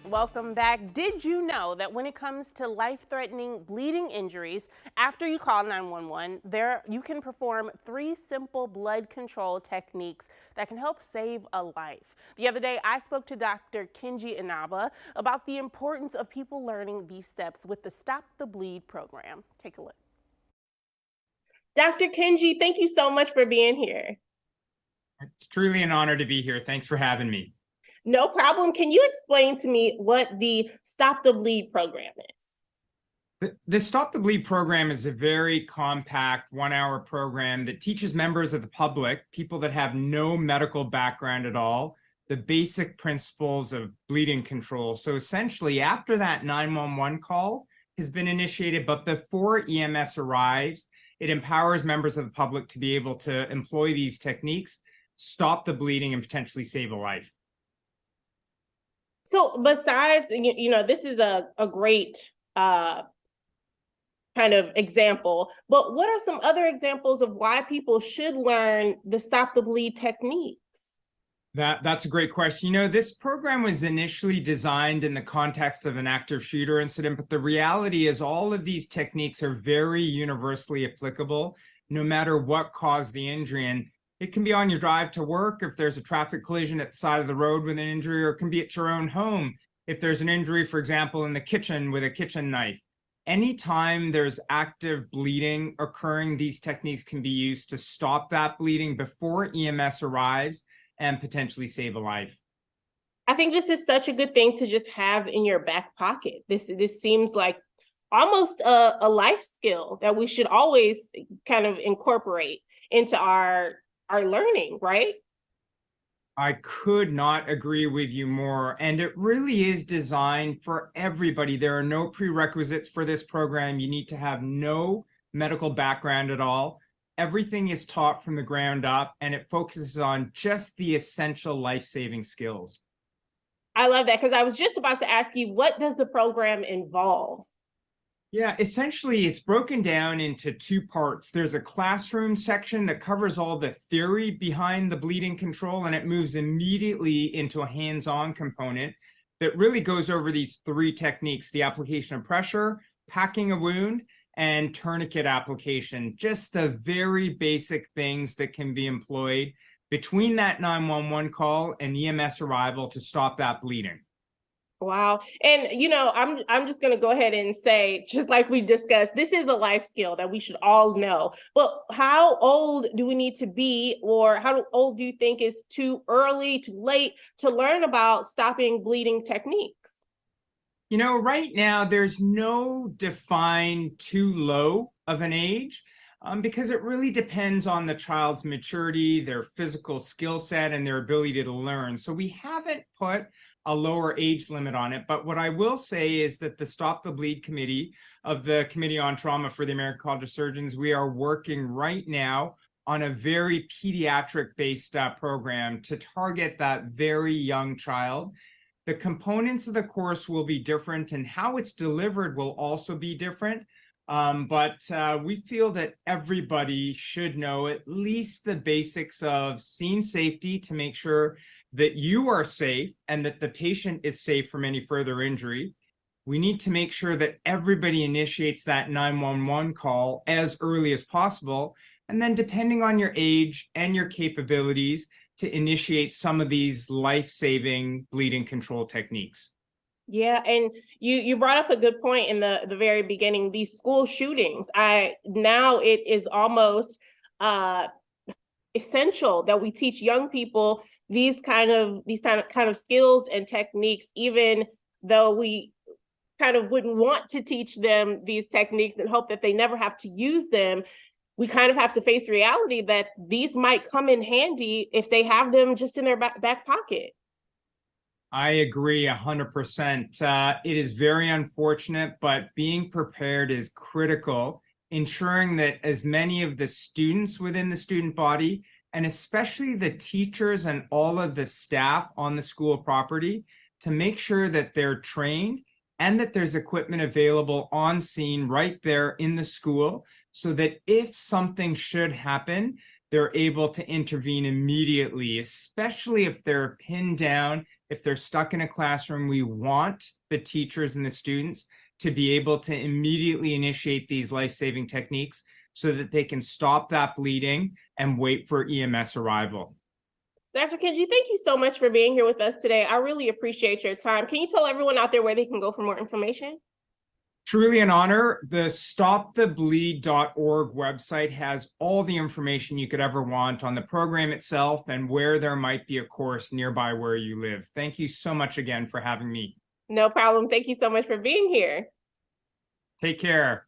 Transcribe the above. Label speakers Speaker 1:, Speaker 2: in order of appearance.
Speaker 1: Welcome back. Did you know that when it comes to life-threatening bleeding injuries, after you call 911, you can perform 3 simple blood control techniques that can help save a life. The other day, I spoke to Dr. Kenji Inaba about the importance of people learning these steps with the Stop the Bleed program. Take a look. Dr. Kenji, thank you so much for being here.
Speaker 2: It's truly an honor to be here. Thanks for having me.
Speaker 1: No problem. Can you explain to me what the Stop the Bleed program is?
Speaker 2: The Stop the Bleed program is a very compact 1-hour program that teaches members of the public, people that have no medical background at all, the basic principles of bleeding control. So essentially, after that 911 call has been initiated, but before EMS arrives, it empowers members of the public to be able to employ these techniques, stop the bleeding, and potentially save a life.
Speaker 1: So besides, this is a great kind of example, but what are some other examples of why people should learn the Stop the Bleed techniques?
Speaker 2: That's a great question. This program was initially designed in the context of an active shooter incident, but the reality is all of these techniques are very universally applicable, no matter what caused the injury. And it can be on your drive to work if there's a traffic collision at the side of the road with an injury, or it can be at your own home if there's an injury, for example, in the kitchen with a kitchen knife. Anytime there's active bleeding occurring, these techniques can be used to stop that bleeding before EMS arrives and potentially save a life.
Speaker 1: I think this is such a good thing to just have in your back pocket. This seems like almost a life skill that we should always kind of incorporate into our learning, right?
Speaker 2: I could not agree with you more. And it really is designed for everybody. There are no prerequisites for this program. You need to have no medical background at all. Everything is taught from the ground up, and it focuses on just the essential life-saving skills.
Speaker 1: I love that, because I was just about to ask you, what does the program involve?
Speaker 2: Yeah, essentially, it's broken down into 2 parts. There's a classroom section that covers all the theory behind the bleeding control, and it moves immediately into a hands-on component that really goes over these 3 techniques: the application of pressure, packing a wound, and tourniquet application. Just the very basic things that can be employed between that 911 call and EMS arrival to stop that bleeding.
Speaker 1: Wow. And I'm just going to go ahead and say, just like we discussed, this is a life skill that we should all know. But how old do we need to be, or how old do you think is too early, too late to learn about stopping bleeding techniques?
Speaker 2: Right now, there's no defined too low of an age, because it really depends on the child's maturity, their physical skill set, and their ability to learn. So we haven't put a lower age limit on it. But what I will say is that the Stop the Bleed Committee of the Committee on Trauma for the American College of Surgeons, we are working right now on a very pediatric-based program to target that very young child. The components of the course will be different, and how it's delivered will also be different. But we feel that everybody should know at least the basics of scene safety to make sure that you are safe and that the patient is safe from any further injury. We need to make sure that everybody initiates that 911 call as early as possible. And then, depending on your age and your capabilities, to initiate some of these life-saving bleeding control techniques.
Speaker 1: Yeah, and you brought up a good point in the very beginning. These school shootings, now it is almost essential that we teach young people these kind of skills and techniques, even though we kind of wouldn't want to teach them these techniques and hope that they never have to use them. We kind of have to face reality that these might come in handy if they have them just in their back pocket.
Speaker 2: I agree 100%. It is very unfortunate, but being prepared is critical, ensuring that as many of the students within the student body, and especially the teachers and all of the staff on the school property, to make sure that they're trained and that there's equipment available on scene right there in the school, so that if something should happen, they're able to intervene immediately, especially if they're pinned down, if they're stuck in a classroom, we want the teachers and the students to be able to immediately initiate these life-saving techniques so that they can stop that bleeding and wait for EMS arrival.
Speaker 1: Dr. Kenji, thank you so much for being here with us today. I really appreciate your time. Can you tell everyone out there where they can go for more information?
Speaker 2: Truly an honor. The stopthebleed.org website has all the information you could ever want on the program itself and where there might be a course nearby where you live. Thank you so much again for having me.
Speaker 1: No problem. Thank you so much for being here.
Speaker 2: Take care.